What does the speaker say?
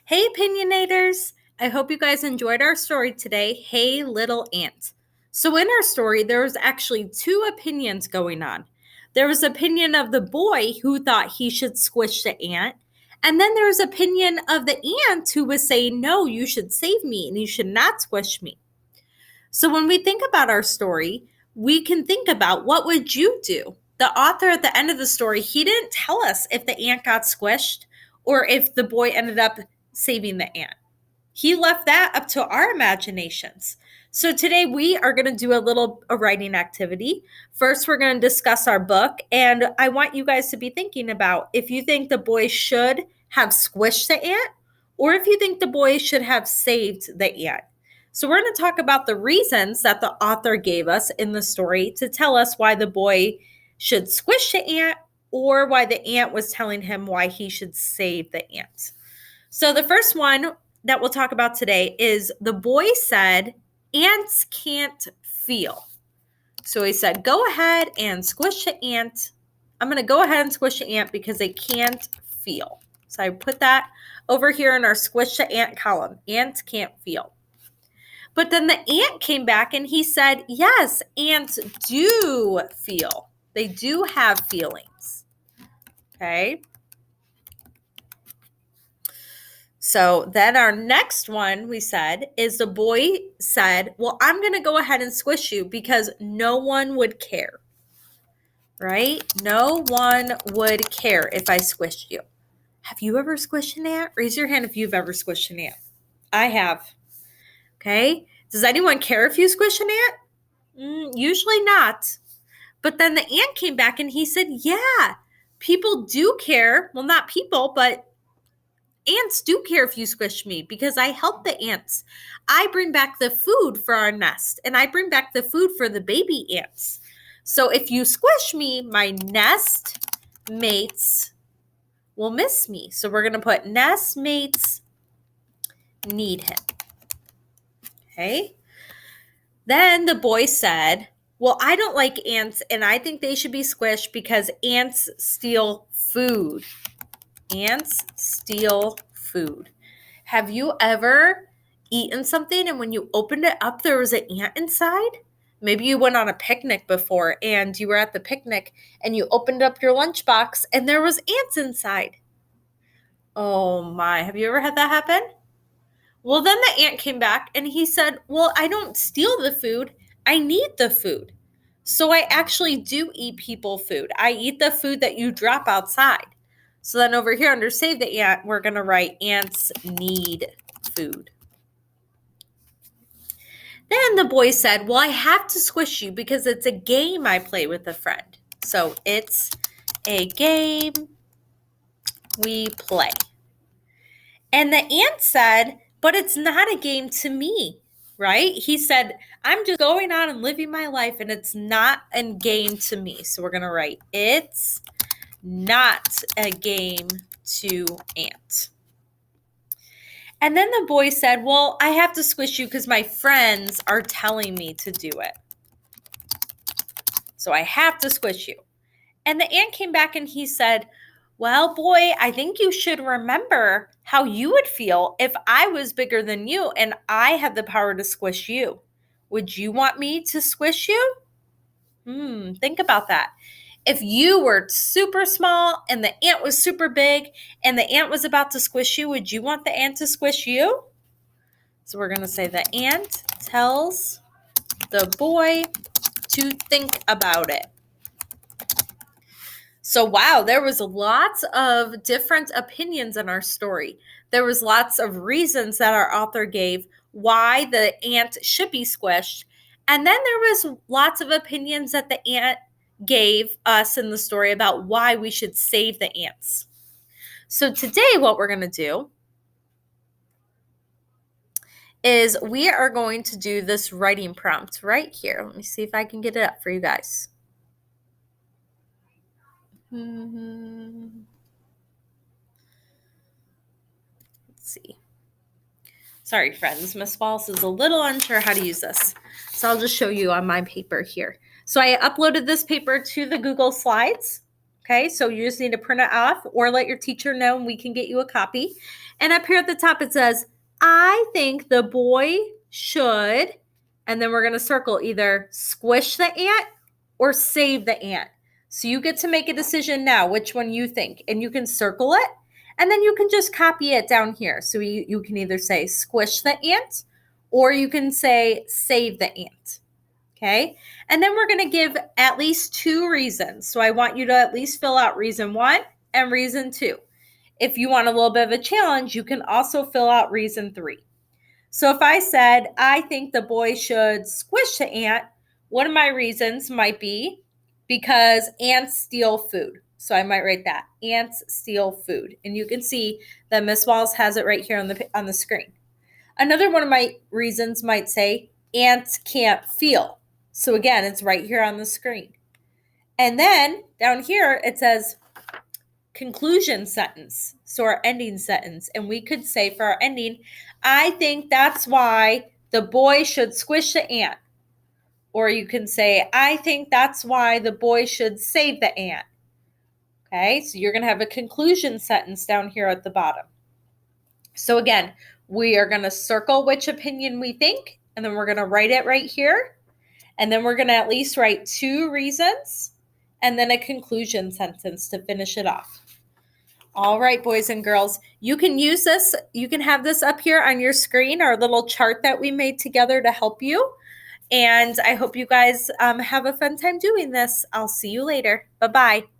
Hey, opinionators! I hope you guys enjoyed our story today. Hey, little ant. So, in our story, there was actually two opinions going on. There was opinion of the boy who thought he should squish the ant, and then there was opinion of the ant who was saying, "No, you should save me and you should not squish me." So, when we think about our story, we can think about what would you do? The author at the end of the story, he didn't tell us if the ant got squished or if the boy ended up saving the ant. He left that up to our imaginations. So today we are going to do a writing activity. First, we're going to discuss our book, and I want you guys to be thinking about if you think the boy should have squished the ant or if you think the boy should have saved the ant. So we're going to talk about the reasons that the author gave us in the story to tell us why the boy should squish the ant or why the ant was telling him why he should save the ant. So the first one that we'll talk about today is the boy said, ants can't feel. So he said, go ahead and squish the ant. I'm going to go ahead and squish the ant because they can't feel. So I put that over here in our squish the ant column. Ants can't feel. But then the ant came back and he said, yes, ants do feel. They do have feelings. Okay. So then our next one we said is the boy said, well, I'm going to go ahead and squish you because no one would care, right? No one would care if I squished you. Have you ever squished an ant? Raise your hand if you've ever squished an ant. I have. Okay. Does anyone care if you squish an ant? Usually not. But then the ant came back and he said, yeah, people do care. Well, not people, but ants do care if you squish me because I help the ants. I bring back the food for our nest and I bring back the food for the baby ants. So if you squish me, my nest mates will miss me. So we're going to put nest mates need him. Okay. Then the boy said, well, I don't like ants and I think they should be squished because ants steal food. Ants steal food. Have you ever eaten something and when you opened it up, there was an ant inside? Maybe you went on a picnic before and you were at the picnic and you opened up your lunchbox and there was ants inside. Oh my, have you ever had that happen? Well, then the ant came back and he said, well, I don't steal the food. I need the food. So I actually do eat people food. I eat the food that you drop outside. So then over here under save the ant, we're going to write ants need food. Then the boy said, well, I have to squish you because it's a game I play with a friend. So it's a game we play. And the ant said, but it's not a game to me, right? He said, I'm just going on and living my life and it's not a game to me. So we're going to write it's not a game to ant. And then the boy said, well, I have to squish you because my friends are telling me to do it. So I have to squish you. And the ant came back and he said, well, boy, I think you should remember how you would feel if I was bigger than you and I had the power to squish you. Would you want me to squish you? Think about that. If you were super small and the ant was super big and the ant was about to squish you, would you want the ant to squish you? So we're going to say the ant tells the boy to think about it. So, wow, there was lots of different opinions in our story. There was lots of reasons that our author gave why the ant should be squished. And then there was lots of opinions that the ant gave us in the story about why we should save the ants. So today what we're going to do is we are going to do this writing prompt right here. Let me see if I can get it up for you guys. Let's see. Sorry, friends. Miss Wallace is a little unsure how to use this. So I'll just show you on my paper here. So I uploaded this paper to the Google Slides. Okay, so you just need to print it off or let your teacher know and we can get you a copy. And up here at the top, it says, I think the boy should, and then we're going to circle either squish the ant or save the ant. So you get to make a decision now which one you think, and you can circle it, and then you can just copy it down here. So you can either say squish the ant or you can say save the ant. Okay. And then we're going to give at least 2 reasons. So I want you to at least fill out reason 1 and reason 2. If you want a little bit of a challenge, you can also fill out reason 3. So if I said, I think the boy should squish the ant, one of my reasons might be because ants steal food. So I might write that, ants steal food. And you can see that Miss Walls has it right here on the screen. Another one of my reasons might say, ants can't feel. So again, it's right here on the screen. And then down here, it says conclusion sentence. So our ending sentence. And we could say for our ending, I think that's why the boy should squish the ant. Or you can say, I think that's why the boy should save the ant. Okay, so you're going to have a conclusion sentence down here at the bottom. So again, we are going to circle which opinion we think, and then we're going to write it right here. And then we're going to at least write 2 reasons and then a conclusion sentence to finish it off. All right, boys and girls, you can use this. You can have this up here on your screen, our little chart that we made together to help you. And I hope you guys have a fun time doing this. I'll see you later. Bye-bye.